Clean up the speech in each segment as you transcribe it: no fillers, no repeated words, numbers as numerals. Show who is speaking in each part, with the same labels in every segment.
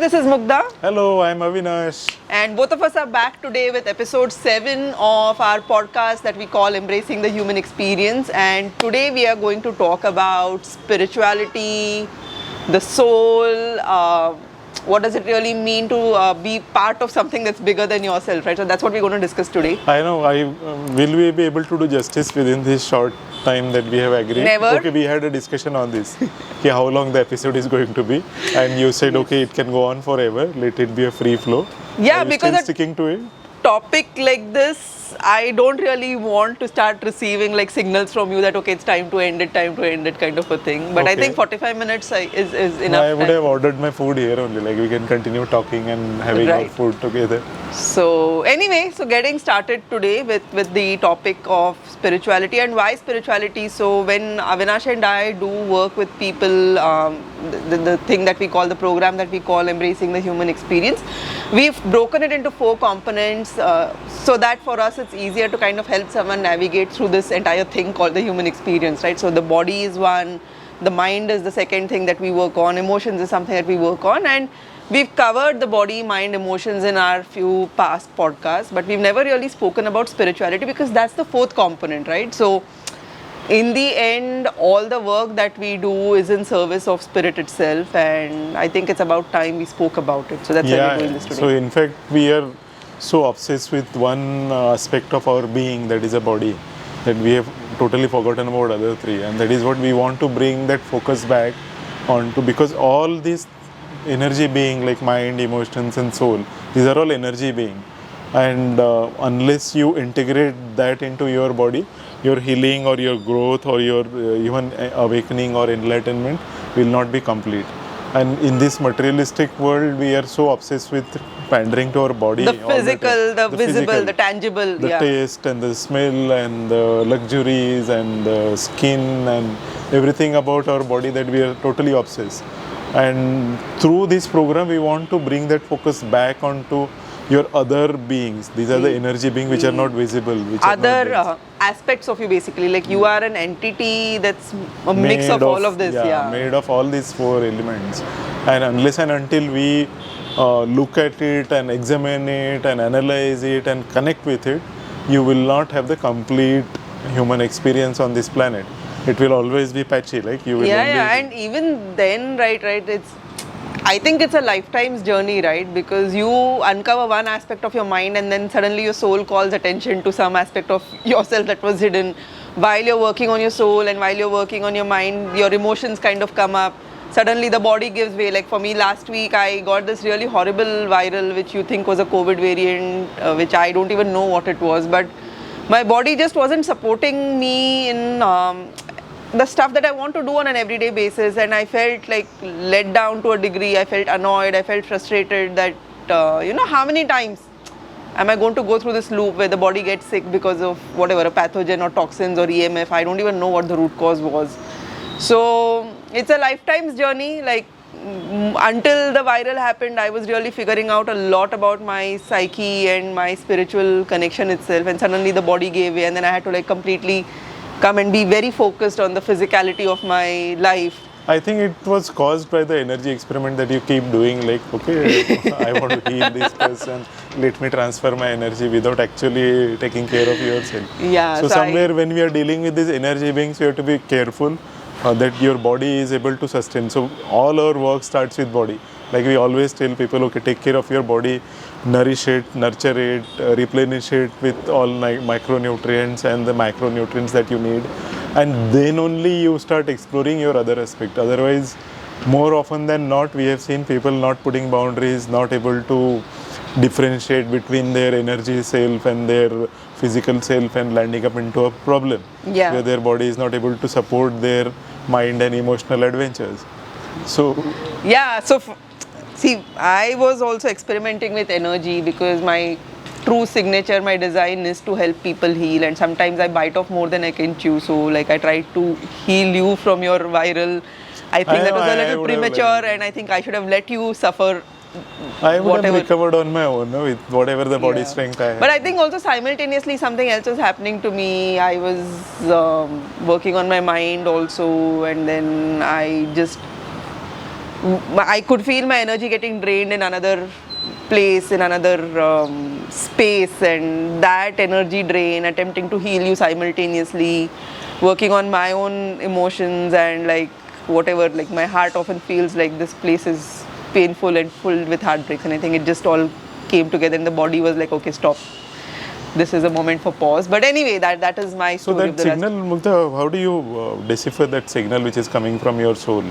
Speaker 1: this is Mugdha.
Speaker 2: Hello, I'm Avinash.
Speaker 1: And both of us are back today with episode 7 of our podcast that we call Embracing the Human Experience. And today we are going to talk about spirituality, the soul, what does it really mean to be part of something that's bigger than yourself, right? So that's what we're going to discuss today.
Speaker 2: I know, will we be able to do justice within this short time that we have agreed?
Speaker 1: Never.
Speaker 2: Okay, we had a discussion on this, okay, how long the episode is going to be. And you said, okay, it can go on forever, let it be a free flow.
Speaker 1: Yeah,
Speaker 2: Are you
Speaker 1: because
Speaker 2: still sticking to it?
Speaker 1: Topic like this, I don't really want to start receiving like signals from you that okay, it's time to end it kind of a thing. But I think 45 minutes is enough.
Speaker 2: I would
Speaker 1: time.
Speaker 2: have ordered my food here only, like we can continue talking and having our
Speaker 1: Right.
Speaker 2: food together.
Speaker 1: So anyway, so getting started today with the topic of spirituality and why spirituality. So when Avinash and I do work with people, the thing that we call, the program that we call Embracing the Human Experience, we've broken it into 4 components so that for us it's easier to kind of help someone navigate through this entire thing called the human experience, right? So the body is one, the mind is the second thing that we work on, emotions is something that we work on, and we've covered the body, mind, emotions in our few past podcasts, but we've never really spoken about spirituality because that's the 4th component, right? So in the end, all the work that we do is in service of spirit itself, and I think it's about time we spoke about it. So that's why we're doing this today.
Speaker 2: So in fact, we are so obsessed with one aspect of our being, that is a body, that we have totally forgotten about other 3, and that is what we want to bring that focus back onto, because all these energy being like mind, emotions and soul, these are all energy being, and unless you integrate that into your body, your healing or your growth or your even awakening or enlightenment will not be complete. And in this materialistic world, we are so obsessed with pandering to our body.
Speaker 1: The physical, the visible, the tangible.
Speaker 2: The taste and the smell and the luxuries and the skin and everything about our body, that we are totally obsessed. And through this program, we want to bring that focus back onto your other beings. These are the energy beings which are not visible. Which
Speaker 1: other
Speaker 2: are not
Speaker 1: aspects of you, basically, like you are an entity that's a mix of all of this.
Speaker 2: Made of all these 4 elements. And unless and until we look at it and examine it and analyze it and connect with it, you will not have the complete human experience on this planet. It will always be patchy, like you will
Speaker 1: and even then, right, I think it's a lifetime's journey, right? Because you uncover one aspect of your mind and then suddenly your soul calls attention to some aspect of yourself that was hidden. While you're working on your soul and while you're working on your mind, your emotions kind of come up. Suddenly the body gives way. Like for me, last week I got this really horrible viral, which you think was a COVID variant, which I don't even know what it was. But my body just wasn't supporting me in the stuff that I want to do on an everyday basis, and I felt like let down to a degree. I felt annoyed, I felt frustrated that, how many times am I going to go through this loop where the body gets sick because of whatever, a pathogen or toxins or EMF. I don't even know what the root cause was. So it's a lifetime's journey. Like until the viral happened, I was really figuring out a lot about my psyche and my spiritual connection itself, and suddenly the body gave way, and then I had to like completely come and be very focused on the physicality of my life.
Speaker 2: I think it was caused by the energy experiment that you keep doing, like, okay, I want to heal this person, let me transfer my energy without actually taking care of yourself.
Speaker 1: Yeah.
Speaker 2: So somewhere when we are dealing with these energy beings, we have to be careful that your body is able to sustain. So all our work starts with body. Like we always tell people, okay, take care of your body, nourish it, nurture it, replenish it with all micronutrients and the macronutrients that you need. And then only you start exploring your other aspect. Otherwise, more often than not, we have seen people not putting boundaries, not able to differentiate between their energy self and their physical self, and landing up into a problem where their body is not able to support their mind and emotional adventures. So
Speaker 1: see, I was also experimenting with energy because my true signature, my design is to help people heal, and sometimes I bite off more than I can chew. So like I tried to heal you from your viral. I think that was a little premature, and I think I should have let you suffer.
Speaker 2: I would have recovered on my own, no, with whatever the body strength I had.
Speaker 1: But I think also simultaneously something else was happening to me. I was working on my mind also, and then I just I could feel my energy getting drained in another place, in another space, and that energy drain, attempting to heal you simultaneously, working on my own emotions and like whatever, like my heart often feels like this place is painful and filled with heartbreaks, and I think it just all came together and the body was like, okay, stop. This is a moment for pause. But anyway, that is my
Speaker 2: So
Speaker 1: story
Speaker 2: that
Speaker 1: of the
Speaker 2: signal, Mugdha, how do you decipher that signal which is coming from your soul?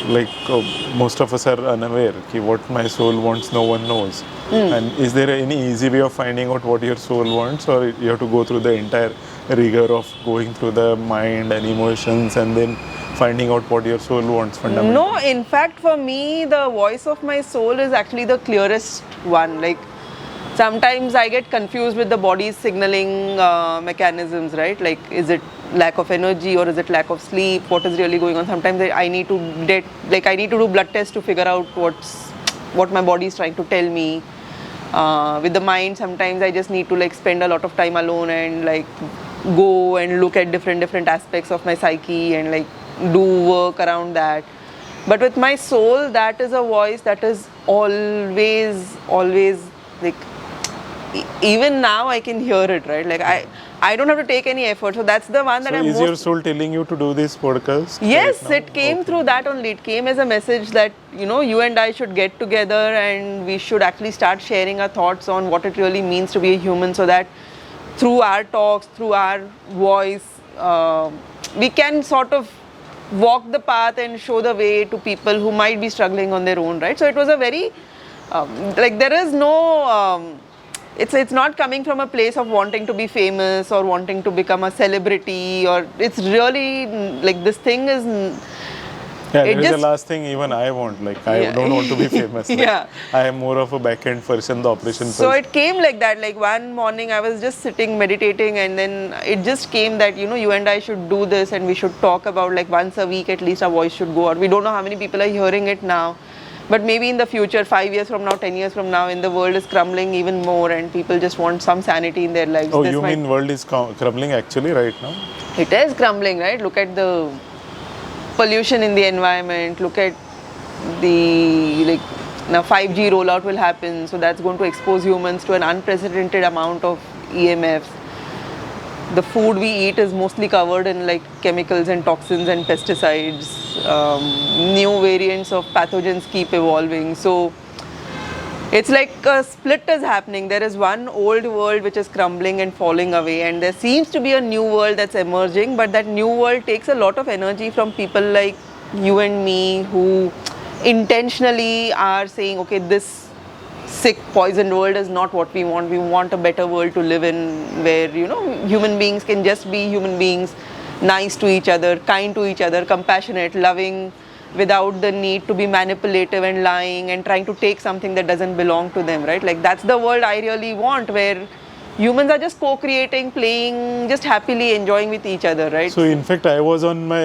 Speaker 2: Like most of us are unaware ki what my soul wants, no one knows. And is there any easy way of finding out what your soul wants, or you have to go through the entire rigor of going through the mind and emotions and then finding out what your soul wants fundamentally?
Speaker 1: No, in fact, for me, the voice of my soul is actually the clearest one. Like, sometimes I get confused with the body's signaling mechanisms, right? Like, is it lack of energy or is it lack of sleep? What is really going on? Sometimes I need to I need to do blood tests to figure out what my body is trying to tell me. With the mind, sometimes I just need to like spend a lot of time alone and like go and look at different aspects of my psyche and like do work around that. But with my soul, that is a voice that is always like, even now I can hear it, right? Like I don't have to take any effort. So that's the one that
Speaker 2: So
Speaker 1: I'm
Speaker 2: is your soul telling you to do this podcast?
Speaker 1: Yes,
Speaker 2: right now?
Speaker 1: it came through that only. It came as a message that, you and I should get together and we should actually start sharing our thoughts on what it really means to be a human, so that through our talks, through our voice, we can sort of walk the path and show the way to people who might be struggling on their own, right? So it was a very, there is no, it's not coming from a place of wanting to be famous or wanting to become a celebrity, or it's really like this thing is.
Speaker 2: Yeah,
Speaker 1: it
Speaker 2: that is the
Speaker 1: just-
Speaker 2: last thing even I want. Like, I
Speaker 1: Yeah.
Speaker 2: don't want to be famous. Like,
Speaker 1: Yeah.
Speaker 2: I am more of a back-end person, the operation
Speaker 1: So
Speaker 2: person.
Speaker 1: it came like that. Like one morning I was just sitting meditating, and then it just came that, you and I should do this and we should talk about like once a week at least our voice should go out. We don't know how many people are hearing it now. But maybe in the future, 5 years from now, 10 years from now, when the world is crumbling even more and people just want some sanity in their lives.
Speaker 2: Oh,
Speaker 1: this
Speaker 2: you
Speaker 1: might-
Speaker 2: mean world is crumbling actually right now?
Speaker 1: It is crumbling, right? Look at the pollution in the environment. Look at the now 5G rollout will happen, so that's going to expose humans to an unprecedented amount of EMFs. The food we eat is mostly covered in like chemicals and toxins and pesticides. New variants of pathogens keep evolving. So it's like a split is happening. There is one old world which is crumbling and falling away, and there seems to be a new world that's emerging, but that new world takes a lot of energy from people like you and me who intentionally are saying, okay, this sick, poisoned world is not what we want. We want a better world to live in, where, human beings can just be human beings, nice to each other, kind to each other, compassionate, loving, without the need to be manipulative and lying and trying to take something that doesn't belong to them, right? Like that's the world I really want, where humans are just co-creating, playing, just happily enjoying with each other, right?
Speaker 2: So in fact, I was on my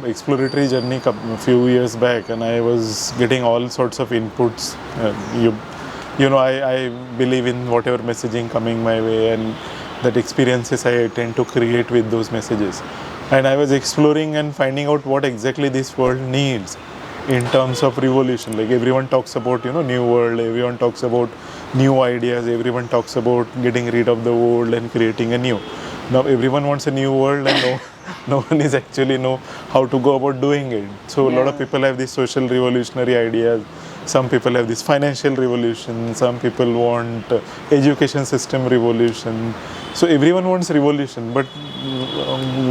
Speaker 2: exploratory journey a few years back, and I was getting all sorts of inputs. I believe in whatever messaging coming my way, and that experiences I tend to create with those messages. And I was exploring and finding out what exactly this world needs in terms of revolution. Like everyone talks about new world, everyone talks about new ideas, everyone talks about getting rid of the old and creating a new. Now everyone wants a new world, and no one is actually know how to go about doing it. So a lot of people have these social revolutionary ideas. Some people have this financial revolution. Some people want education system revolution. So everyone wants revolution, but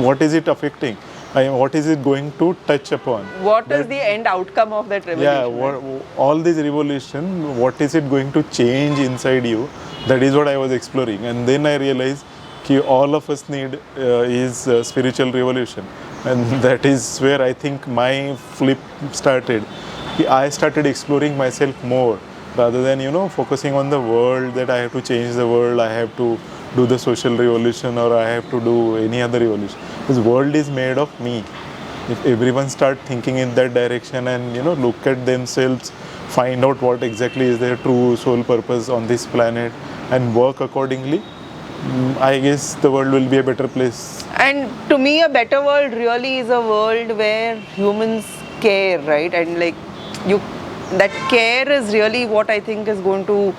Speaker 2: what is it affecting? What is it going to touch upon?
Speaker 1: What is the end outcome of that revolution?
Speaker 2: Yeah, all this revolution, what is it going to change inside you? That is what I was exploring. And then I realized that all of us need is spiritual revolution. And that is where I think my flip started. I started exploring myself more rather than, focusing on the world, that I have to change the world, I have to do the social revolution, or I have to do any other revolution. This world is made of me. If everyone start thinking in that direction and, look at themselves, find out what exactly is their true soul purpose on this planet and work accordingly, I guess the world will be a better place.
Speaker 1: And to me, a better world really is a world where humans care, right? And like you that care is really what I think is going to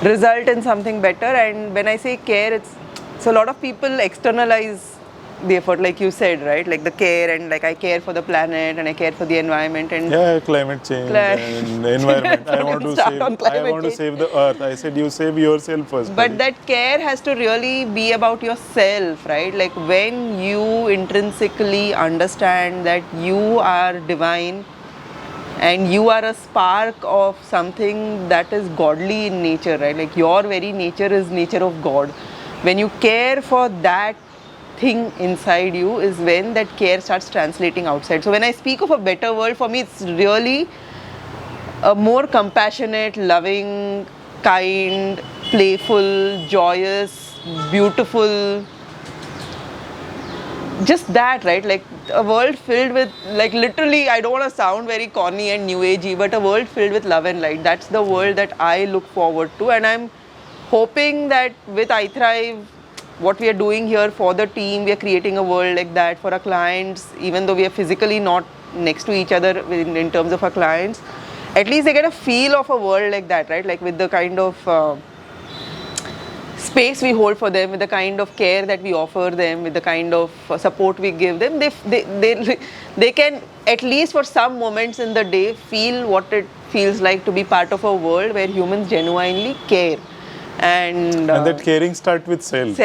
Speaker 1: result in something better. And when I say care, it's so a lot of people externalize the effort, like you said, right? Like the care, and like I care for the planet and I care for the environment, and
Speaker 2: Yeah, climate change and environment. I want to
Speaker 1: Start
Speaker 2: save.
Speaker 1: on
Speaker 2: I
Speaker 1: climate
Speaker 2: want to
Speaker 1: change.
Speaker 2: save the earth. I said you save yourself first.
Speaker 1: But
Speaker 2: buddy.
Speaker 1: that care has to really be about yourself, right? Like when you intrinsically understand that you are divine and you are a spark of something that is godly in nature, right? Like your very nature is nature of God. When you care for that thing inside you is when that care starts translating outside. So when I speak of a better world, for me it's really a more compassionate, loving, kind, playful, joyous, beautiful, just that, right? Like a world filled with, like literally, I don't want to sound very corny and new agey, but a world filled with love and light. That's the world that I look forward to, and I'm hoping that with iThrive, what we are doing here for the team, we are creating a world like that for our clients, even though we are physically not next to each other in terms of our clients. At least they get a feel of a world like that, right? Like with the kind of space we hold for them, with the kind of care that we offer them, with the kind of support we give them, they can at least for some moments in the day feel what it feels like to be part of a world where humans genuinely care. And
Speaker 2: that caring start with self.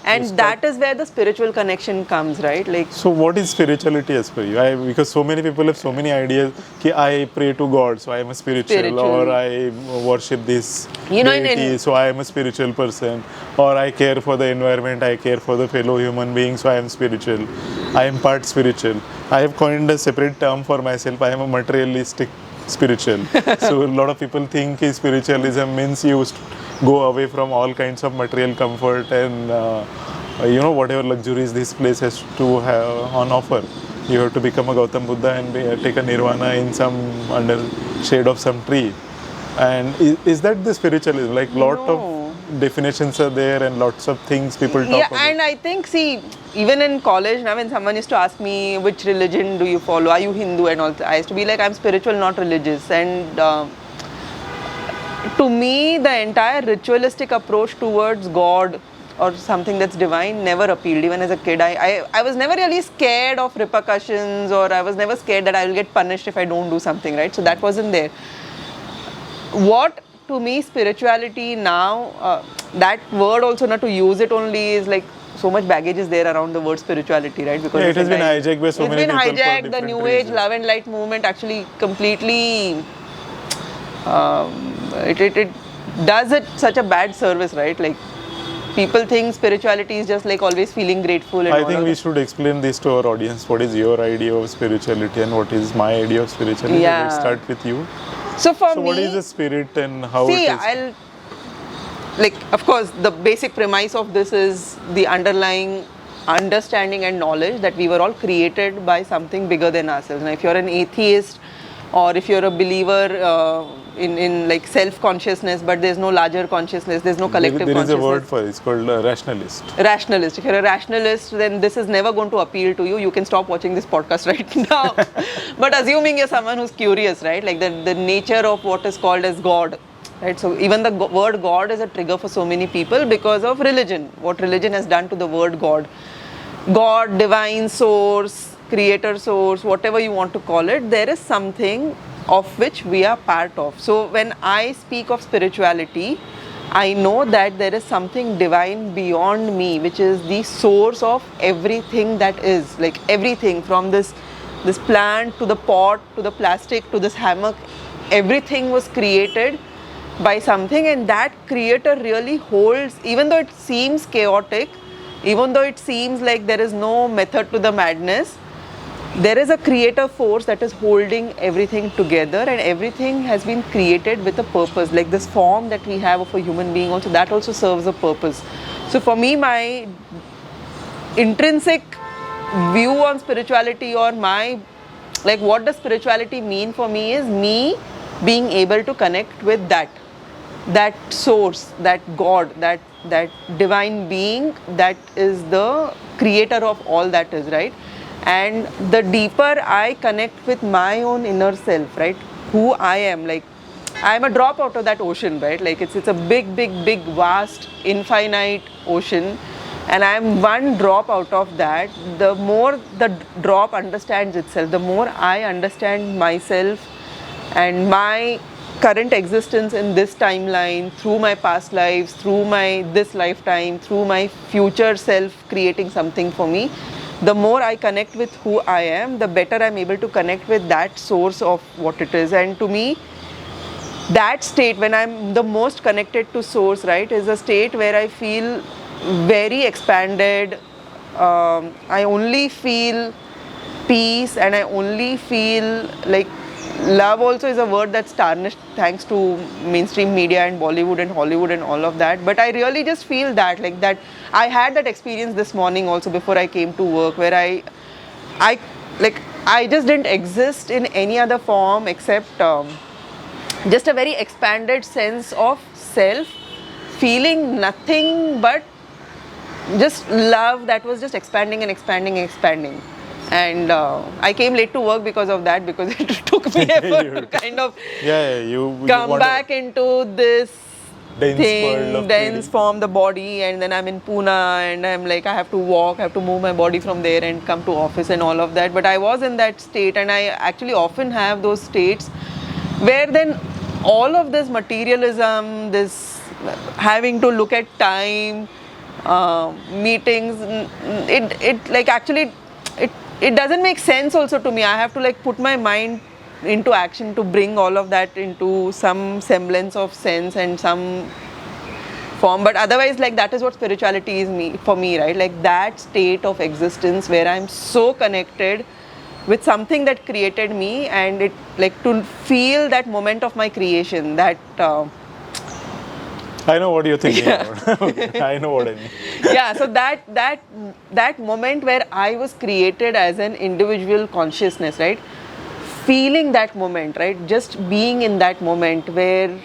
Speaker 1: and that is where the spiritual connection comes, right? Like,
Speaker 2: So what is spirituality as per you? Because so many people have so many ideas. Ki I pray to God, so I am a spiritual, or I worship this deity, so I am a spiritual person, or I care for the environment, I care for the fellow human beings, so I am spiritual. I am part spiritual. I have coined a separate term for myself. I am a materialistic spiritual. So a lot of people think spiritualism means you go away from all kinds of material comfort and whatever luxuries this place has to have on offer. You have to become a Gautam Buddha and take a nirvana in some under shade of some tree. And is that the spiritualism? Like lot of definitions are there and lots of things people talk about.
Speaker 1: And I think, see, even in college now, when someone used to ask me which religion do you follow, are you Hindu and all, I used to be like, I'm spiritual, not religious. And to me, the entire ritualistic approach towards God or something that's divine never appealed. Even as a kid, I was never really scared of repercussions, or I was never scared that I will get punished if I don't do something, right? So that wasn't there. What to me spirituality now, that word also, not to use it only, is like so much baggage is there around the word spirituality, right? Because
Speaker 2: it has been hijacked by so many people.
Speaker 1: It's been hijacked. The new age love and light movement actually completely it does it such a bad service, right? Like people think spirituality is just like always feeling grateful. And
Speaker 2: I think we should explain this to our audience. What is your idea of spirituality and what is my idea of spirituality?
Speaker 1: Yeah.
Speaker 2: Let's start with you.
Speaker 1: So for me,
Speaker 2: what is the spirit and how
Speaker 1: see,
Speaker 2: it is?
Speaker 1: Of course, the basic premise of this is the underlying understanding and knowledge that we were all created by something bigger than ourselves. Now, if you're an atheist, or if you're a believer in like self-consciousness, but there's no larger consciousness, there's no collective consciousness.
Speaker 2: There is a word for it, it's called rationalist.
Speaker 1: Rationalist. If you're a rationalist, then this is never going to appeal to you. You can stop watching this podcast right now. But assuming you're someone who's curious, right? Like the nature of what is called as God, right? So even the word God is a trigger for so many people because of religion. What religion has done to the word God. God, divine source, creator source, whatever you want to call it, there is something of which we are part of. So when I speak of spirituality, I know that there is something divine beyond me, which is the source of everything that is. Like everything from this plant to the pot to the plastic to this hammock, everything was created by something, and that creator really holds, even though it seems chaotic, even though it seems like there is no method to the madness, there is a creator force that is holding everything together, and everything has been created with a purpose. Like this form that we have of a human being also, that also serves a purpose. So for me, my intrinsic view on spirituality, or my, like what does spirituality mean for me, is me being able to connect with that source, that God, that divine being that is the creator of all that is, right? And the deeper I connect with my own inner self, right, who I am, like I'm a drop out of that ocean, right? Like it's a big, vast, infinite ocean, and I'm one drop out of that. The more the drop understands itself, the more I understand myself and my current existence in this timeline, through my past lives, through my this lifetime, through my future self creating something for me. The more I connect with who I am, the better I'm able to connect with that source of what it is. And to me, that state when I'm the most connected to source, right, is a state where I feel very expanded. I only feel peace, and I only feel like love also is a word that's tarnished thanks to mainstream media and Bollywood and Hollywood and all of that. But I really just feel that, like that I had that experience this morning also before I came to work, where I just didn't exist in any other form except just a very expanded sense of self, feeling nothing but just love that was just expanding and expanding and expanding. And I came late to work because of that, because it took me effort to kind of
Speaker 2: you
Speaker 1: come back into this
Speaker 2: world of
Speaker 1: dense
Speaker 2: 3D.
Speaker 1: form, the body, and then I'm in Pune, and I'm like, I have to walk, I have to move my body from there and come to office and all of that. But I was in that state, and I actually often have those states where then all of this materialism, this having to look at time, meetings, it like actually it doesn't make sense also to me. I have to like put my mind into action to bring all of that into some semblance of sense and some form. But otherwise, like that is what spirituality is for me, right? Like that state of existence where I'm so connected with something that created me, and it like to feel that moment of my creation, that
Speaker 2: I know what you're thinking about. Okay, I know what I mean.
Speaker 1: yeah, so that moment where I was created as an individual consciousness, right? Feeling that moment, right? Just being in that moment where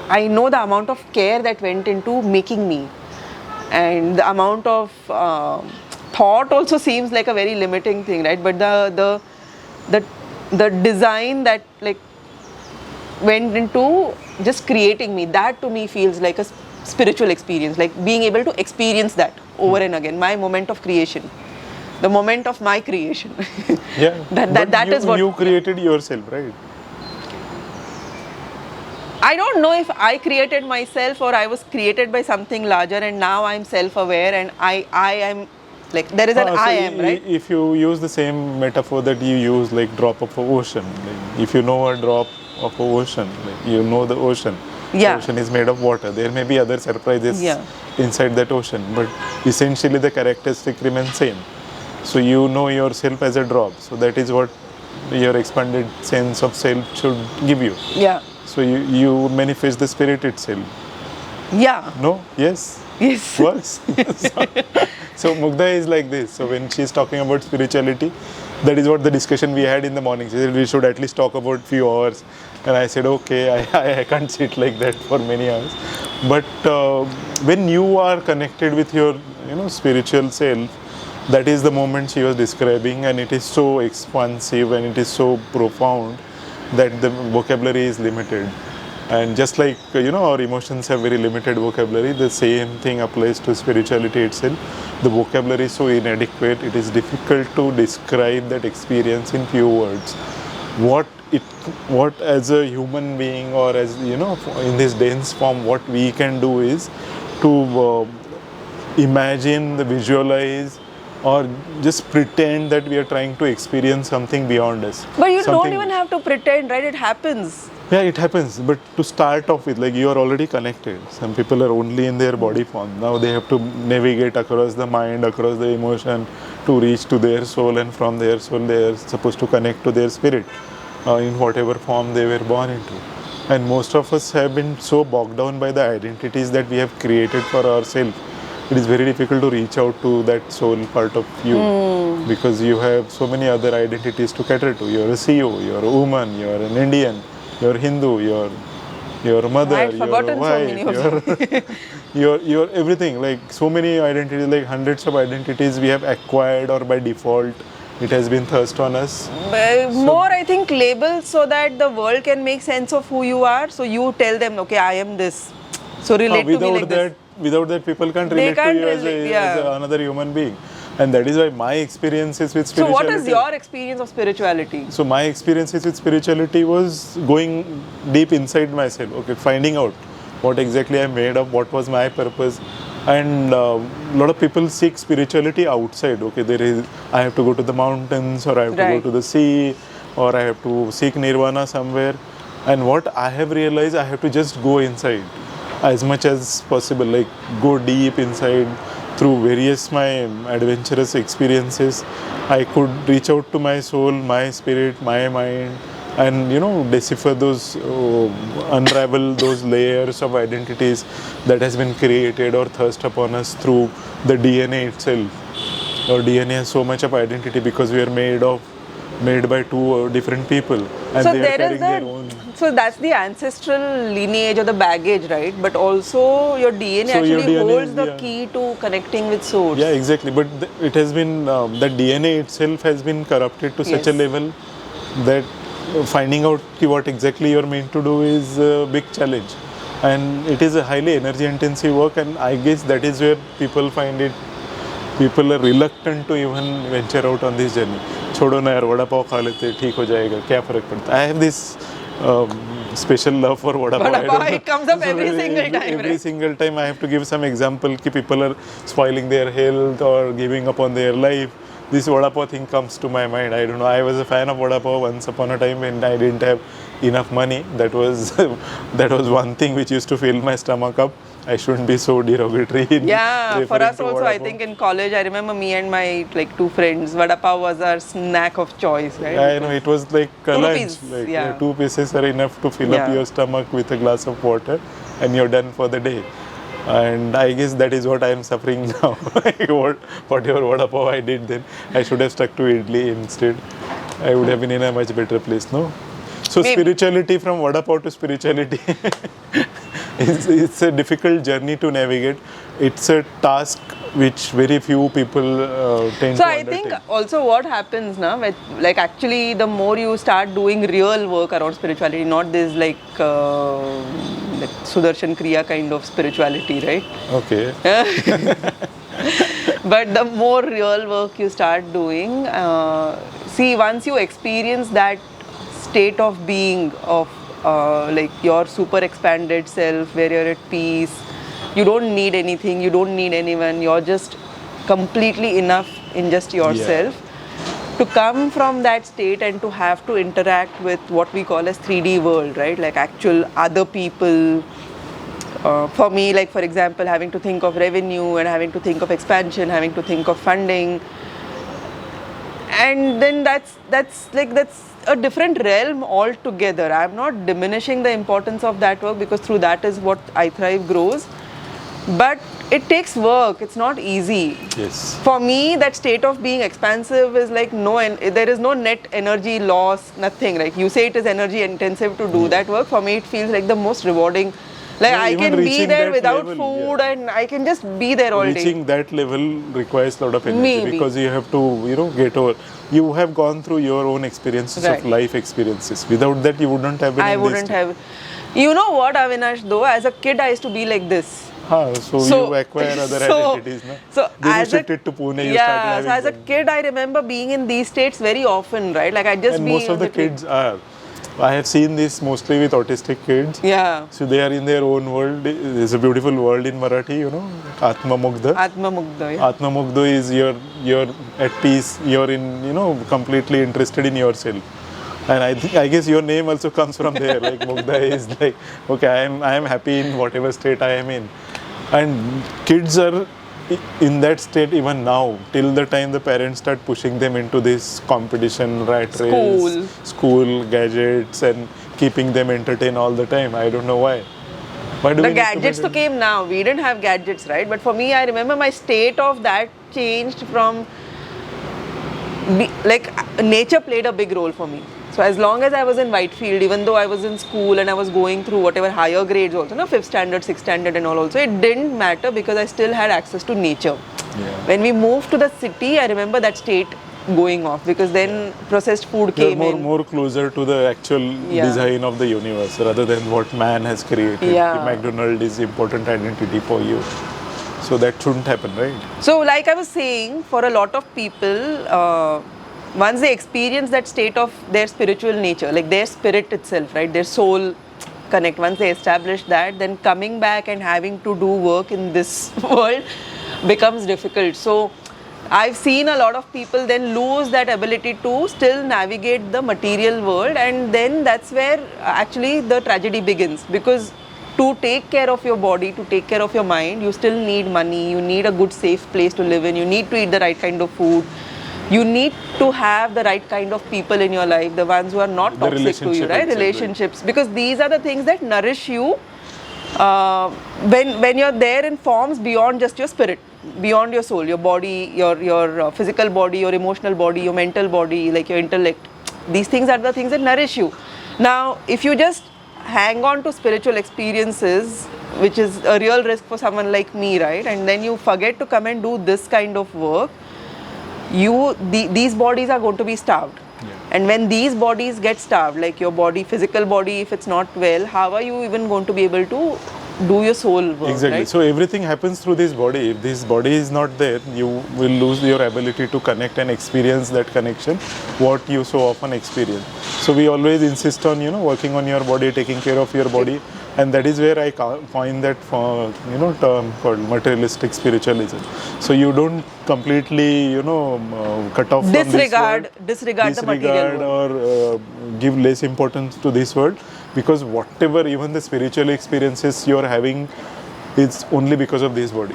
Speaker 1: I know the amount of care that went into making me, and the amount of thought also seems like a very limiting thing, right? But the design that like went into just creating me, that to me feels like a spiritual experience, like being able to experience that over and again, my moment of creation, the moment of my creation.
Speaker 2: Yeah,
Speaker 1: that is what
Speaker 2: you created yourself, right?
Speaker 1: I don't know if I created myself or I was created by something larger, and now I'm self-aware, and I am like there is an I am, right?
Speaker 2: If you use the same metaphor that you use, like drop of an ocean, like if you know a drop of an ocean, like you know the ocean.
Speaker 1: Yeah.
Speaker 2: The ocean is made of water. There may be other surprises inside that ocean, but essentially the characteristic remains same. So you know yourself as a drop. So that is what your expanded sense of self should give you.
Speaker 1: Yeah.
Speaker 2: So you manifest the spirit itself.
Speaker 1: Yeah.
Speaker 2: No? Yes?
Speaker 1: Yes.
Speaker 2: Works. So Mugdha is like this. So when she's talking about spirituality, that is what the discussion we had in the morning. She said we should at least talk about few hours. And I said, okay, I can't sit like that for many hours. But when you are connected with your spiritual self, that is the moment she was describing, and it is so expansive and it is so profound that the vocabulary is limited. And just like our emotions have very limited vocabulary, the same thing applies to spirituality itself. The vocabulary is so inadequate, it is difficult to describe that experience in few words. What as a human being, or as in this dense form, what we can do is to imagine, visualize, or just pretend that we are trying to experience something beyond us.
Speaker 1: But you don't even have to pretend, right? It happens.
Speaker 2: Yeah, it happens. But to start off with, like, you are already connected. Some people are only in their body form. Now they have to navigate across the mind, across the emotion, to reach to their soul, and from their soul they are supposed to connect to their spirit in whatever form they were born into. And most of us have been so bogged down by the identities that we have created for ourselves. It is very difficult to reach out to that soul part of you, because you have so many other identities to cater to. You're a CEO, you're a woman, you're an Indian, you're Hindu, you're a mother, you're a wife, you're everything. Like so many identities, like hundreds of identities we have acquired or by default It has been thrust on us.
Speaker 1: More, I think, labels so that the world can make sense of who you are. So you tell them, okay, I am this. So relate to me like this.
Speaker 2: Without that, people can't relate to you as another human being. And that is why my experiences with spirituality.
Speaker 1: So what is your experience of spirituality?
Speaker 2: So my experiences with spirituality was going deep inside myself. Okay, finding out what exactly I'm made of, what was my purpose. And a lot of people seek spirituality outside. Okay, I have to go to the mountains, or I have to go to the sea, or I have to seek nirvana somewhere. And what I have realized, I have to just go inside as much as possible, like go deep inside. Through various my adventurous experiences, I could reach out to my soul, my spirit, my mind, and decipher those, unravel those layers of identities that has been created or thrust upon us through the DNA itself. Our DNA has so much of identity because we are made by two different people, and
Speaker 1: so
Speaker 2: they are carrying their own.
Speaker 1: So that's the ancestral lineage or the baggage, right? But also your DNA holds the key to connecting with source.
Speaker 2: Yeah, exactly. But it has been, the DNA itself has been corrupted to such a level that finding out what exactly you're meant to do is a big challenge. And it is a highly energy intensive work, and I guess that is where people are reluctant to even venture out on this journey. छोड़ो ना यार, वड़ा पाव खा लेते, ठीक हो जाएगा, क्या फर्क पड़ता है? I have this special love for vada pav.
Speaker 1: It comes up every single time.
Speaker 2: Every single time I have to give some example कि people are spoiling their health or giving up on their life. This vada pav thing comes to my mind. I don't know. I was a fan of vada pav once upon a time when I didn't have enough money. That was one thing which used to fill my stomach up. I shouldn't be so derogatory.
Speaker 1: For us also, I think in college, I remember me and my two friends, vada pav was our snack of choice, right?
Speaker 2: I know, it was like a lunch. Like 2 pieces are enough to fill up your stomach with a glass of water, and you're done for the day. And I guess that is what I am suffering now. Whatever vada pav I did then, I should have stuck to idli instead. I would have been in a much better place, no? So spirituality, from vada pav to spirituality, it's a difficult journey to navigate. It's a task which very few people tend to undertake.
Speaker 1: So I think also what happens now, like actually the more you start doing real work around spirituality, not this like Sudarshan Kriya kind of spirituality, right?
Speaker 2: Okay.
Speaker 1: But the more real work you start doing, once you experience that state of being of like your super expanded self, where you're at peace, you don't need anything, you don't need anyone, you're just completely enough in just yourself. To come from that state and to have to interact with what we call as 3D world, right? Like actual other people. For me, like for example, having to think of revenue and having to think of expansion, having to think of funding, and then that's a different realm altogether. I'm not diminishing the importance of that work, because through that is what iThrive grows. But it takes work. It's not easy.
Speaker 2: Yes.
Speaker 1: For me, that state of being expansive is like there is no net energy loss, nothing. Like you say, it is energy intensive to do that work. For me, it feels like the most rewarding. Like I can be there without food, and I can just be there all day.
Speaker 2: Reaching that level requires a lot of energy, because you have to, get over. You have gone through your own experiences of life experiences. Without that, you wouldn't have been in this.
Speaker 1: You know what, Avinash, though? As a kid, I used to be like this.
Speaker 2: So you acquire other identities, no?
Speaker 1: So
Speaker 2: then you shifted to Pune, you started having
Speaker 1: as a kid, I remember being in these states very often, right? Like I just
Speaker 2: most of the kids are. I have seen this mostly with autistic kids.
Speaker 1: Yeah.
Speaker 2: So they are in their own world. There's a beautiful word in Marathi, Atma Mugdha.
Speaker 1: Atma Mugdha, yeah.
Speaker 2: Atma Mugdha is you're at peace. You're in, completely interested in yourself. And I guess your name also comes from there. Like Mugdha is like, okay, I am happy in whatever state I am in. And kids are in that state even now, till the time the parents start pushing them into this competition, rat race, school gadgets, and keeping them entertained all the time. I don't know why.
Speaker 1: The gadgets came now. We didn't have gadgets, right? But for me, I remember my state of that changed from, like, nature played a big role for me. So as long as I was in Whitefield, even though I was in school and I was going through whatever higher grades also, 5th standard, 6th standard and all also, it didn't matter, because I still had access to nature.
Speaker 2: Yeah.
Speaker 1: When we moved to the city, I remember that state going off, because then processed food
Speaker 2: You're
Speaker 1: came in.
Speaker 2: more closer to the actual design of the universe rather than what man has created.
Speaker 1: Yeah.
Speaker 2: McDonald's is important identity for you. So that shouldn't happen, right?
Speaker 1: So like I was saying, for a lot of people, once they experience that state of their spiritual nature, like their spirit itself, right, their soul connect, once they establish that, then coming back and having to do work in this world becomes difficult. So I've seen a lot of people then lose that ability to still navigate the material world, and then that's where actually the tragedy begins, because to take care of your body, to take care of your mind, you still need money, you need a good safe place to live in, you need to eat the right kind of food, you need to have the right kind of people in your life, the ones who are not
Speaker 2: The
Speaker 1: toxic to you,
Speaker 2: relationship
Speaker 1: right?
Speaker 2: itself,
Speaker 1: Relationships, because these are the things that nourish you when you're there in forms beyond just your spirit, beyond your soul, your body, your physical body, your emotional body, your mental body, like your intellect. These things are the things that nourish you. Now, if you just hang on to spiritual experiences, which is a real risk for someone like me, right? And then you forget to come and do this kind of work, these bodies are going to be starved. And when these bodies get starved, like your body, physical body, if it's not well, how are you even going to be able to do your soul work?
Speaker 2: Exactly.
Speaker 1: Right?
Speaker 2: So everything happens through this body. If this body is not there, you will lose your ability to connect and experience that connection, what you so often experience. So we always insist on, working on your body, taking care of your body. And that is where I coined that term called materialistic spiritualism. So you don't completely, cut off
Speaker 1: Disregard
Speaker 2: from this world,
Speaker 1: the material world.
Speaker 2: or give less importance to this world, because whatever, even the spiritual experiences you're having, it's only because of this body.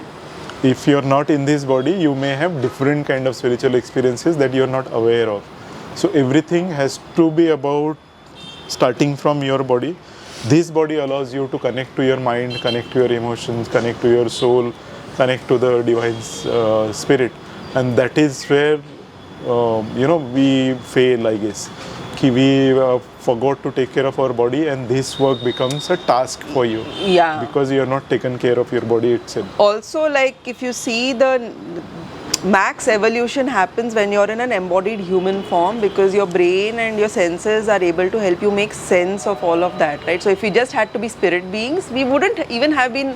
Speaker 2: If you're not in this body, you may have different kind of spiritual experiences that you're not aware of. So everything has to be about starting from your body. This body allows you to connect to your mind, connect to your emotions, connect to your soul, connect to the divine spirit. And that is where, we fail, I guess. We forgot to take care of our body, and this work becomes a task for you.
Speaker 1: Yeah.
Speaker 2: Because you are not taken care of your body itself.
Speaker 1: Also, like if you see, the max evolution happens when you're in an embodied human form, because your brain and your senses are able to help you make sense of all of that, right? So if we just had to be spirit beings, we wouldn't even have been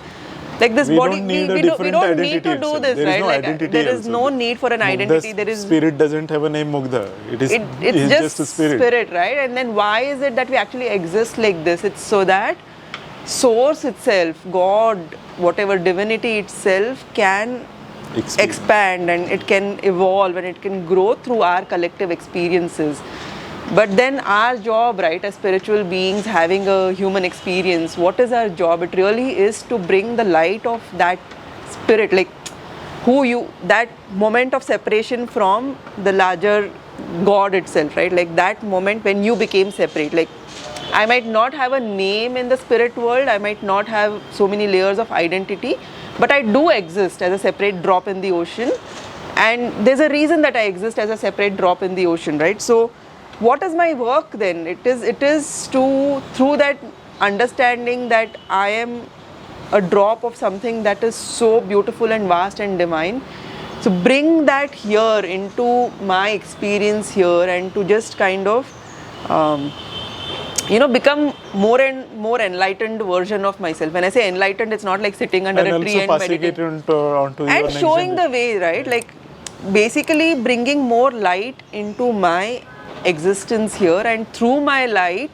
Speaker 1: like this
Speaker 2: We
Speaker 1: body.
Speaker 2: don't need
Speaker 1: We don't need to do
Speaker 2: itself.
Speaker 1: this,
Speaker 2: There is
Speaker 1: right?
Speaker 2: no
Speaker 1: Like
Speaker 2: identity
Speaker 1: there is
Speaker 2: also.
Speaker 1: no need for an identity. There is
Speaker 2: Spirit doesn't have a name, Mugdha. It's just a spirit.
Speaker 1: right? And then why is it that we actually exist like this? It's so that source itself, God, whatever divinity itself can expand, and it can evolve, and it can grow through our collective experiences. But then our job, right, as spiritual beings having a human experience, what is our job? It really is to bring the light of that spirit, like that moment of separation from the larger God itself, right? Like that moment when you became separate. Like I might not have a name in the spirit world, I might not have so many layers of identity, but I do exist as a separate drop in the ocean, and there's a reason that I exist as a separate drop in the ocean, right? So what is my work then? It is to, through that understanding that I am a drop of something that is so beautiful and vast and divine, so bring that here into my experience here, and to just kind of become more and more enlightened version of myself. When I say enlightened, it's not like sitting under a tree and meditating. And showing the way, right? Like basically bringing more light into my existence here, and through my light,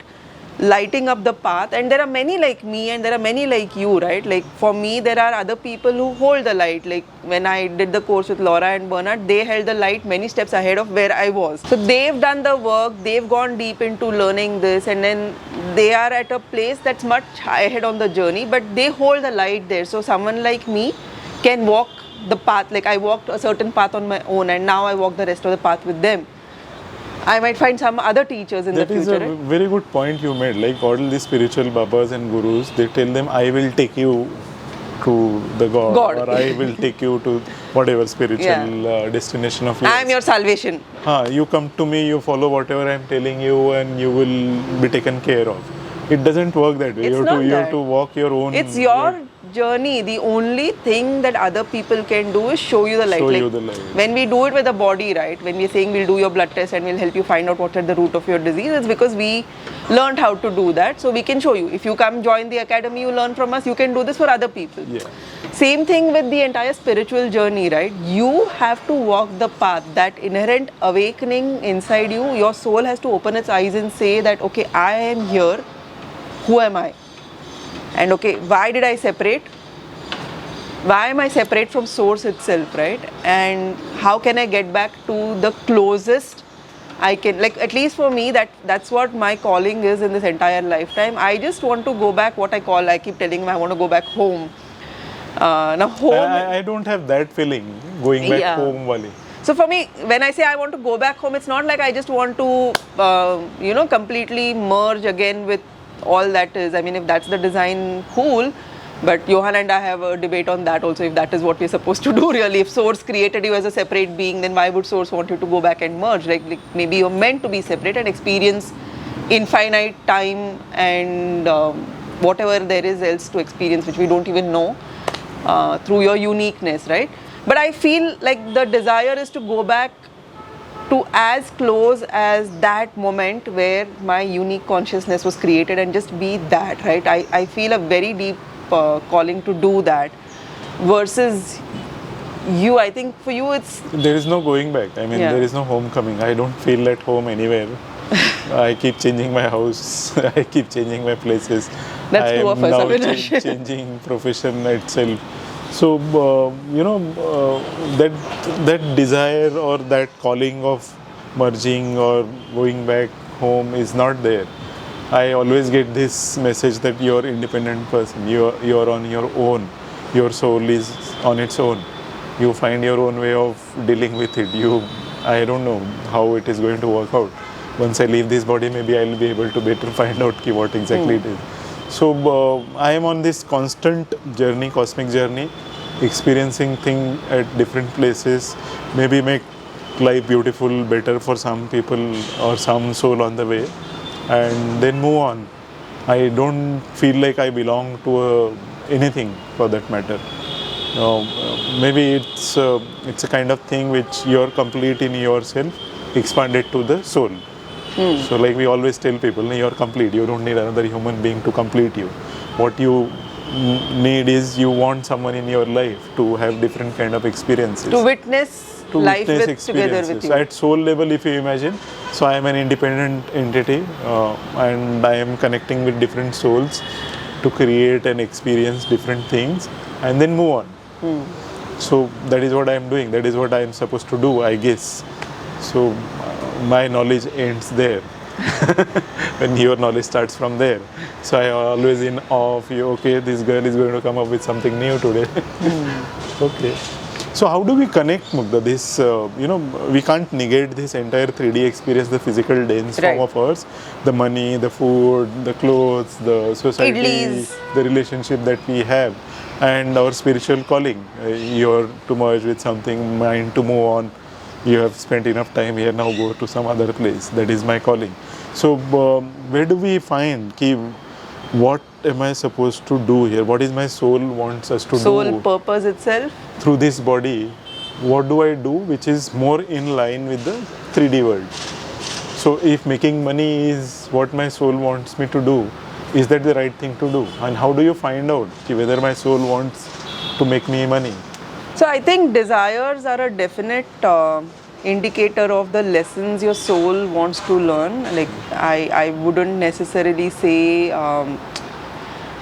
Speaker 1: lighting up the path. And there are many like me, and there are many like you, right? Like for me, there are other people who hold the light. Like when I did the course with Laura and Bernard, they held the light many steps ahead of where I was. So they've done the work, they've gone deep into learning this, and then they are at a place that's much ahead on the journey, but they hold the light there. So someone like me can walk the path. Like I walked a certain path on my own, and now I walk the rest of the path with them. I might find some other teachers in the future.
Speaker 2: That is a very good point you made. Like all these spiritual babas and gurus, they tell them, I will take you to the God. Or I will take you to whatever spiritual destination of yours.
Speaker 1: I am your salvation.
Speaker 2: You come to me, you follow whatever I am telling you, and you will be taken care of. It doesn't work that way. You have to walk your own.
Speaker 1: It's your journey, the only thing that other people can do is show you the light.
Speaker 2: Show
Speaker 1: Like,
Speaker 2: you the light.
Speaker 1: when we do it with the body, right? When we're saying we'll do your blood test and we'll help you find out what's at the root of your disease, it's because we learned how to do that. So we can show you. If you come join the academy, you learn from us, you can do this for other people.
Speaker 2: Yeah.
Speaker 1: Same thing with the entire spiritual journey, right? You have to walk the path, that inherent awakening inside you. Your soul has to open its eyes and say that, okay, I am here. Who am I? And okay, why did I separate? Why am I separate from source itself, right? And how can I get back to the closest I can, like, at least for me, that's what my calling is in this entire lifetime. I just want to go back, I keep telling him I want to go back home. Now home,
Speaker 2: I don't have that feeling going back
Speaker 1: Yeah.
Speaker 2: home, Wali.
Speaker 1: so for me, when I say I want to go back home, it's not like I just want to, completely merge again with all that is. I mean, if that's the design, cool. But Johan and I have a debate on that also, if that is what we're supposed to do really. If Source created you as a separate being, then why would Source want you to go back and merge? Like maybe you're meant to be separate and experience infinite time and whatever there is else to experience, which we don't even know, through your uniqueness, right? But I feel like the desire is to go back to as close as that moment where my unique consciousness was created and just be that, right? I feel a very deep calling to do that, versus you. I think for you it's,
Speaker 2: There is no going back. I mean,
Speaker 1: Yeah.
Speaker 2: there is no homecoming. I don't feel at home anywhere. I keep changing my house. I keep changing my places.
Speaker 1: That's
Speaker 2: I
Speaker 1: two
Speaker 2: am
Speaker 1: of us,
Speaker 2: now
Speaker 1: Avinash.
Speaker 2: changing profession itself. So that desire or that calling of merging or going back home is not there. I always get this message that you're an independent person. You're on your own. Your soul is on its own. You find your own way of dealing with it. I don't know how it is going to work out. Once I leave this body, maybe I'll be able to better find out what exactly it is. So I am on this constant journey, cosmic journey, experiencing things at different places. Maybe make life beautiful, better for some people or some soul on the way, and then move on. I don't feel like I belong to anything for that matter. Maybe it's a kind of thing which you're complete in yourself, expanded to the soul. So like we always tell people, "No, you're complete. You don't need another human being to complete you. What you need is you want someone in your life to have different kind of experiences.
Speaker 1: to witness life
Speaker 2: witness
Speaker 1: together with you.
Speaker 2: At soul level, if you imagine, so I am an independent entity and I am connecting with different souls to create and experience different things and then move on. So that is what I am doing. That is what I am supposed to do, I guess. So my knowledge ends there. When your knowledge starts from there. So I am always in awe of you. Okay, this girl is going to come up with something new today. Okay. So how do we connect, Mugdha? This, we can't negate this entire 3D experience, the physical dense form
Speaker 1: Right.
Speaker 2: of ours, the money, the food, the clothes, the society,
Speaker 1: Idlis.
Speaker 2: the relationship that we have, and our spiritual calling. You're to merge with something, mind to move on. You have spent enough time here, now go to some other place. That is my calling. So where do we find, what am I supposed to do here? What is my soul wants us to
Speaker 1: Soul
Speaker 2: do
Speaker 1: purpose itself.
Speaker 2: through this body? What do I do which is more in line with the 3D world? So if making money is what my soul wants me to do, is that the right thing to do? And how do you find out whether my soul wants to make me money?
Speaker 1: So I think desires are a definite indicator of the lessons your soul wants to learn. Like I wouldn't necessarily say,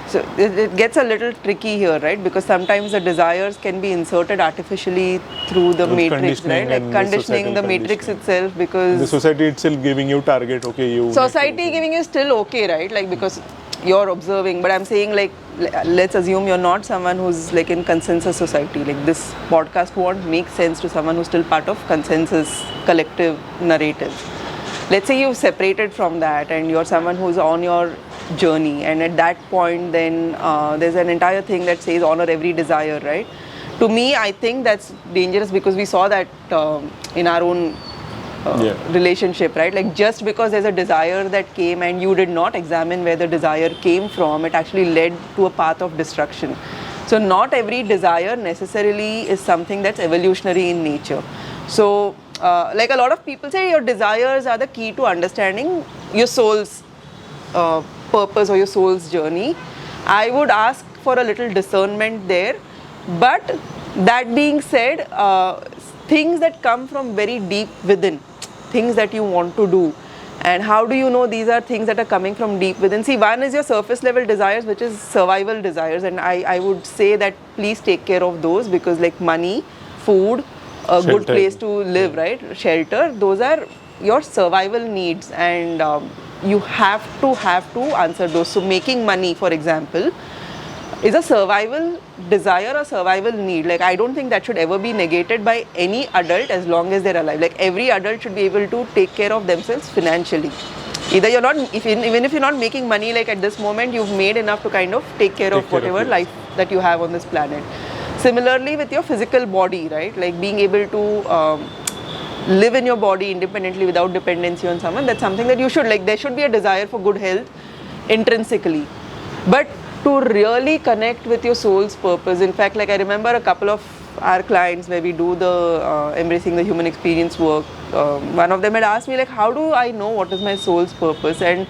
Speaker 1: so it gets a little tricky here, right? Because sometimes the desires can be inserted artificially through the
Speaker 2: With
Speaker 1: matrix,
Speaker 2: conditioning
Speaker 1: right? Like
Speaker 2: and
Speaker 1: conditioning
Speaker 2: societal
Speaker 1: the matrix
Speaker 2: conditioning.
Speaker 1: itself, because
Speaker 2: The society itself giving you target, okay, you...
Speaker 1: society giving you still okay, right? Like because you're observing, but I'm saying like let's assume you're not someone who's like in consensus society. Like this podcast won't make sense to someone who's still part of consensus collective narrative. Let's say you've separated from that and you're someone who's on your journey, and at that point then there's an entire thing that says honor every desire, right? To me, I think that's dangerous because we saw that in our own relationship, right? Like just because there's a desire that came and you did not examine where the desire came from, it actually led to a path of destruction. So not every desire necessarily is something that's evolutionary in nature. So like a lot of people say, your desires are the key to understanding your soul's purpose or your soul's journey. I would ask for a little discernment there. But that being said, things that come from very deep within, things that you want to do, and how do you know these are things that are coming from deep within? See, one is your surface level desires, which is survival desires, and I would say that please take care of those, because like money, food, a good place to live, right? Shelter, those are your survival needs, and you have to answer those. So making money, for example, is a survival desire or survival need. Like, I don't think that should ever be negated by any adult as long as they're alive. Like, every adult should be able to take care of themselves financially. Either you're not, even if you're not making money, like at this moment, you've made enough to kind of take care of whatever life that you have on this planet. Similarly with your physical body, right? Like being able to live in your body independently without dependency on someone, that's something that you should, like, there should be a desire for good health intrinsically. But to really connect with your soul's purpose, in fact, like I remember a couple of our clients where we do the embracing the human experience work, one of them had asked me, like, how do I know what is my soul's purpose? And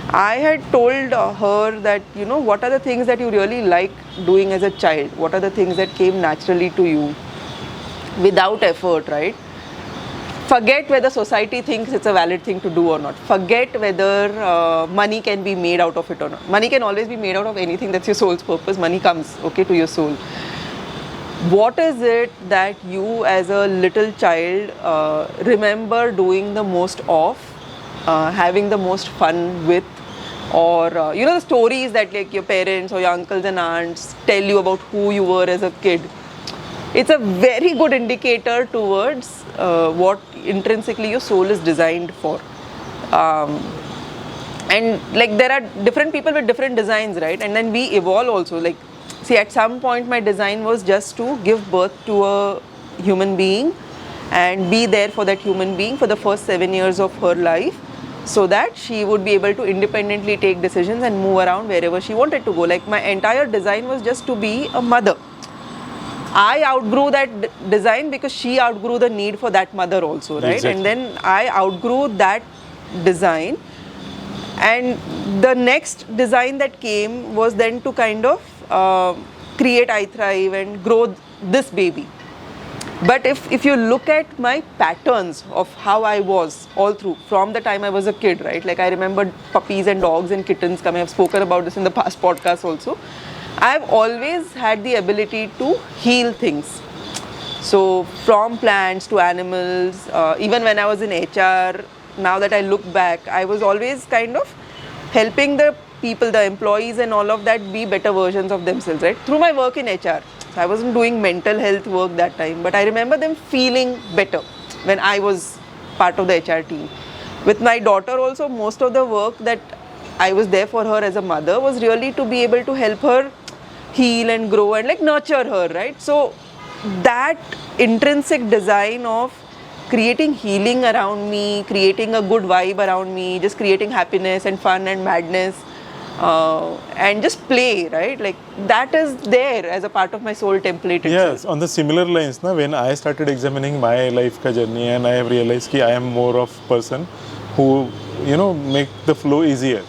Speaker 1: I had told her that, you know, what are the things that you really like doing as a child? What are the things that came naturally to you without effort, right? Forget whether society thinks it's a valid thing to do or not. Forget whether money can be made out of it or not. Money can always be made out of anything that's your soul's purpose. Money comes, okay, to your soul. What is it that you as a little child remember doing the most of, having the most fun with, or you know, the stories that like your parents or your uncles and aunts tell you about who you were as a kid? It's a very good indicator towards what intrinsically your soul is designed for. And like there are different people with different designs, right? And then we evolve also. Like, see, at some point my design was just to give birth to a human being and be there for that human being for the first 7 years of her life, so that she would be able to independently take decisions and move around wherever she wanted to go. Like, my entire design was just to be a mother. I outgrew that design because she outgrew the need for that mother also, right? Exactly. And then I outgrew that design, and the next design that came was then to kind of create iThrive and grow this baby. But if you look at my patterns of how I was all through, from the time I was a kid, right? Like, I remember puppies and dogs and kittens coming. I've spoken about this in the past podcasts also. I've always had the ability to heal things. So from plants to animals, even when I was in HR, now that I look back, I was always kind of helping the people, the employees and all of that be better versions of themselves, right? Through my work in HR. So I wasn't doing mental health work that time, but I remember them feeling better when I was part of the HR team. With my daughter also, most of the work that I was there for her as a mother was really to be able to help her heal and grow and like nurture her, right? So that intrinsic design of creating healing around me, creating a good vibe around me, just creating happiness and fun and madness, and just play, right? Like, that is there as a part of my soul template itself.
Speaker 2: Yes, on the similar lines, when I started examining my life ka journey, and I have realized that I am more of person who, you know, make the flow easier.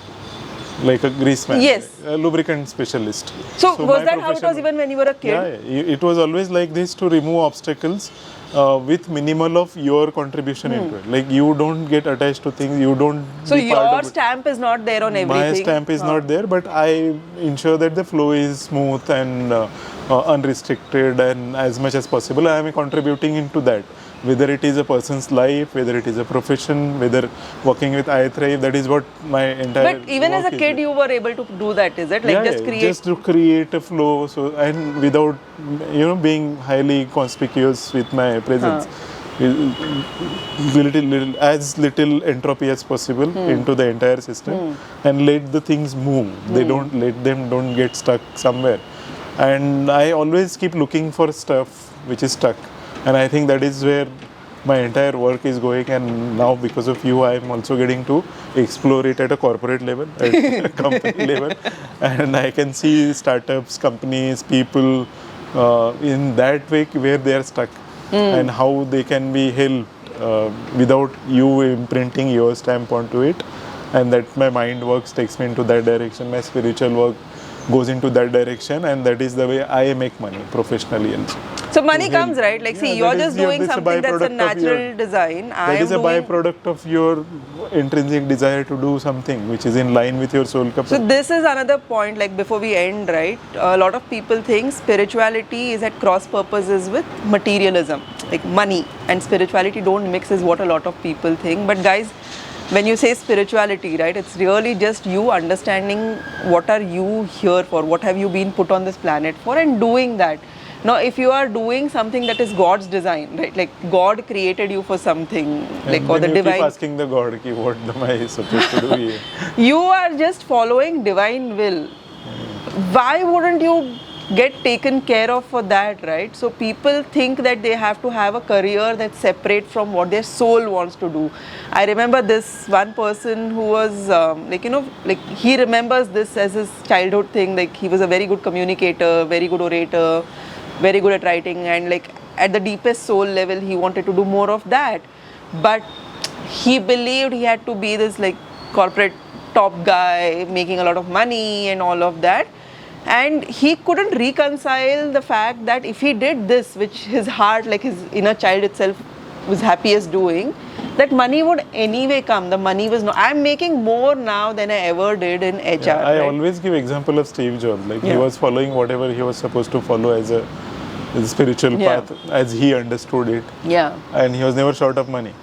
Speaker 2: Like a grease man,
Speaker 1: yes,
Speaker 2: a lubricant specialist.
Speaker 1: So was that how it was even when you were a kid?
Speaker 2: Yeah, it was always like this, to remove obstacles with minimal of your contribution into it. Like, you don't get attached to things, you don't.
Speaker 1: So your stamp is not there on everything?
Speaker 2: My stamp is not there, but I ensure that the flow is smooth and unrestricted, and as much as possible I am contributing into that. Whether it is a person's life, whether it is a profession, whether working with iThrive, that is what my entire.
Speaker 1: But even as a kid, you were able to do that, is it? Like,
Speaker 2: just to create a flow, so, and without, you know, being highly conspicuous with my presence. As little entropy as possible into the entire system, and let the things move. They don't get stuck somewhere. And I always keep looking for stuff which is stuck. And I think that is where my entire work is going, and now because of you, I am also getting to explore it at a corporate level, at a company level, and I can see startups, companies, people in that way where they are stuck and how they can be helped without you imprinting your stamp onto it, and that my mind works takes me into that direction, my spiritual work goes into that direction, and that is the way I make money professionally also.
Speaker 1: So money comes, right? Like, see, you're just doing something that's a natural design.
Speaker 2: That is a byproduct of your intrinsic desire to do something which is in line with your soul capacity.
Speaker 1: So this is another point, like before we end, right? A lot of people think spirituality is at cross purposes with materialism, like money and spirituality don't mix is what a lot of people think. But guys, when you say spirituality, right, it's really just you understanding what are you here for, what have you been put on this planet for, and doing that. Now, if you are doing something that is God's design, right, like God created you for something, like, or the divine.
Speaker 2: Keep asking the God, what am I supposed to do here?
Speaker 1: You are just following divine will. Why wouldn't you get taken care of for that, right? So people think that they have to have a career that's separate from what their soul wants to do. I remember this one person who was like he remembers this as his childhood thing. Like, he was a very good communicator, very good orator, very good at writing, and like at the deepest soul level he wanted to do more of that, but he believed he had to be this like corporate top guy making a lot of money and all of that, and he couldn't reconcile the fact that if he did this, which his heart, like his inner child itself, was happiest doing, that money would anyway come. The money was not. I'm making more now than I ever did in HR.
Speaker 2: Yeah, I always give example of Steve Jobs. Like, he was following whatever he was supposed to follow as a spiritual path, as he understood it.
Speaker 1: Yeah.
Speaker 2: And he was never short of money.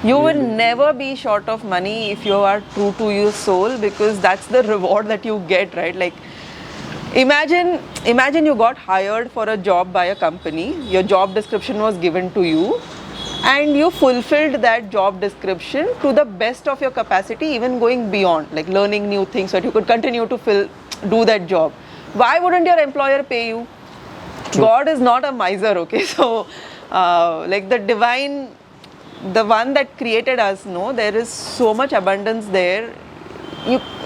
Speaker 1: You will never be short of money if you are true to your soul, because that's the reward that you get, right? Like, imagine you got hired for a job by a company. Your job description was given to you, and you fulfilled that job description to the best of your capacity, even going beyond, like learning new things so that you could continue to do that job. Why wouldn't your employer pay you? True. God is not a miser, okay? So, like the divine, the one that created us, no, there is so much abundance there.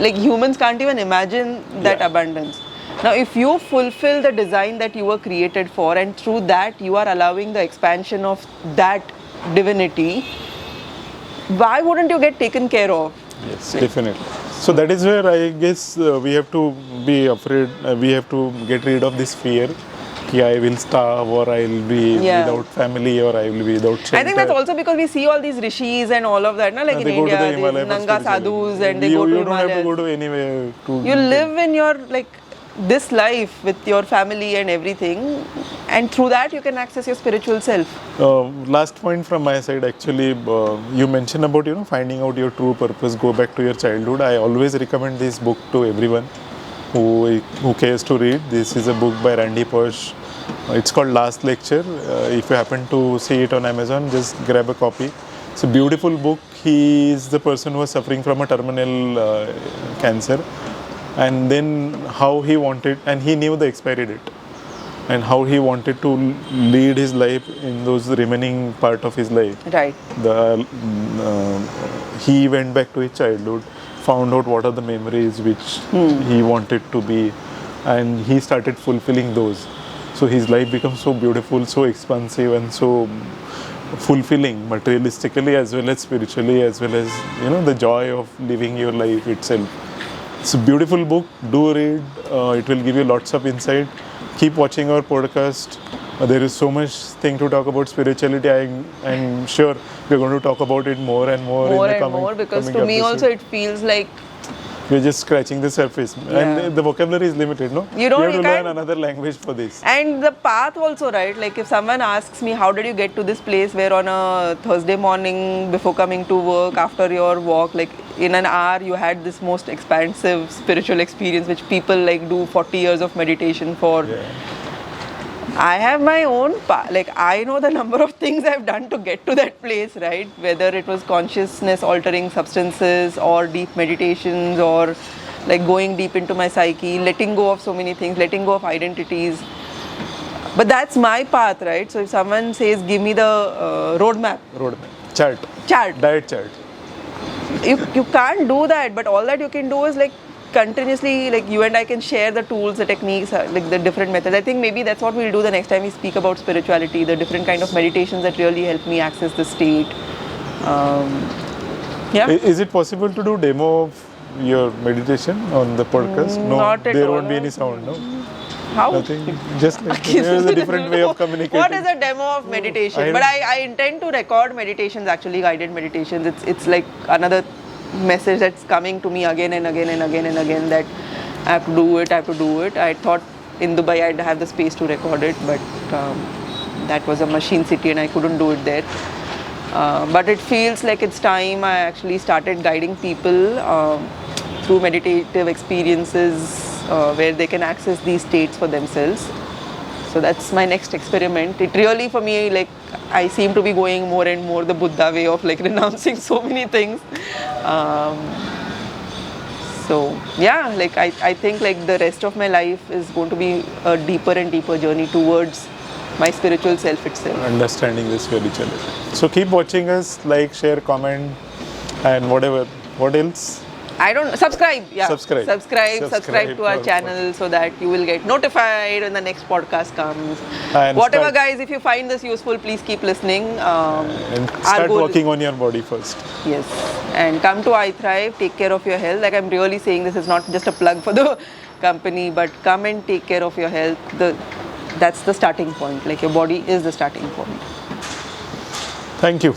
Speaker 1: Like, humans can't even imagine that abundance. Now, if you fulfill the design that you were created for, and through that you are allowing the expansion of that divinity, why wouldn't you get taken care of?
Speaker 2: Yes, definitely. So that is where I guess we have to be afraid, we have to get rid of this fear. I will starve, or I will be without family, or I will be without shelter.
Speaker 1: I think that's also because we see all these rishis and all of that, no? Like in India, these Nanga sadhus, and they go to Himalayas. You
Speaker 2: don't have to go to anywhere.
Speaker 1: You live in your, like, this life with your family and everything, and through that you can access your spiritual self.
Speaker 2: Last point from my side, actually, you mentioned about finding out your true purpose. Go back to your childhood. I always recommend this book to everyone who cares to read. This is a book by Randy Pausch. It's called Last Lecture. If you happen to see it on Amazon, just grab a copy. It's a beautiful book. He is the person who was suffering from a terminal cancer. And then how he wanted, and he knew the expiry date, and how he wanted to lead his life in those remaining part of his life.
Speaker 1: Right.
Speaker 2: He went back to his childhood, found out what are the memories which he wanted to be, and he started fulfilling those. So his life becomes so beautiful, so expansive, and so fulfilling, materialistically as well as spiritually, as well as the joy of living your life itself. It's a beautiful book. Do read. It will give you lots of insight. Keep watching our podcast. There is so much thing to talk about spirituality. I'm sure we're going to talk about it more and more.
Speaker 1: Because to me also it feels like
Speaker 2: we're just scratching the surface, and the vocabulary is limited, no? You have to learn another language for this.
Speaker 1: And the path also, right? Like, if someone asks me, how did you get to this place where on a Thursday morning before coming to work, after your walk, like in an hour you had this most expansive spiritual experience which people like do 40 years of meditation for. I have my own path. Like, I know the number of things I've done to get to that place, right? Whether it was consciousness altering substances, or deep meditations, or like going deep into my psyche, letting go of so many things, letting go of identities. But that's my path, right? So if someone says, give me the roadmap,
Speaker 2: chart, diet chart.
Speaker 1: you can't do that. But all that you can do is like continuously, like you and I can share the tools, the techniques, like the different methods. I think maybe that's what we'll do the next time we speak about spirituality, the different kind of meditations that really help me access the state. Yeah.
Speaker 2: Is it possible to do demo of your meditation on the podcast? No,
Speaker 1: Not at
Speaker 2: there
Speaker 1: all.
Speaker 2: won't be any sound, no?
Speaker 1: How?
Speaker 2: Nothing. Just like there's a different way of communicating.
Speaker 1: What is a demo of meditation? But I intend to record meditations, actually guided meditations. It's like another message that's coming to me again and again and again and again that I have to do it, I have to do it. I thought in Dubai I'd have the space to record it, but that was a machine city and I couldn't do it there. But it feels like it's time I actually started guiding people through meditative experiences where they can access these states for themselves. So that's my next experiment. It really, for me, like I seem to be going more and more the Buddha way of like renouncing so many things. So yeah, like I think like the rest of my life is going to be a deeper and deeper journey towards my spiritual self itself.
Speaker 2: Understanding this spirituality. So keep watching us, like, share, comment, and whatever. What else?
Speaker 1: I don't subscribe. Yeah,
Speaker 2: Subscribe
Speaker 1: to our channel so that you will get notified when the next podcast comes.
Speaker 2: And
Speaker 1: whatever, guys, if you find this useful, please keep listening.
Speaker 2: And start working on your body first.
Speaker 1: Yes, and come to iThrive. Take care of your health. Like I'm really saying, this is not just a plug for the company, but come and take care of your health. That's the starting point. Like your body is the starting point.
Speaker 2: Thank you.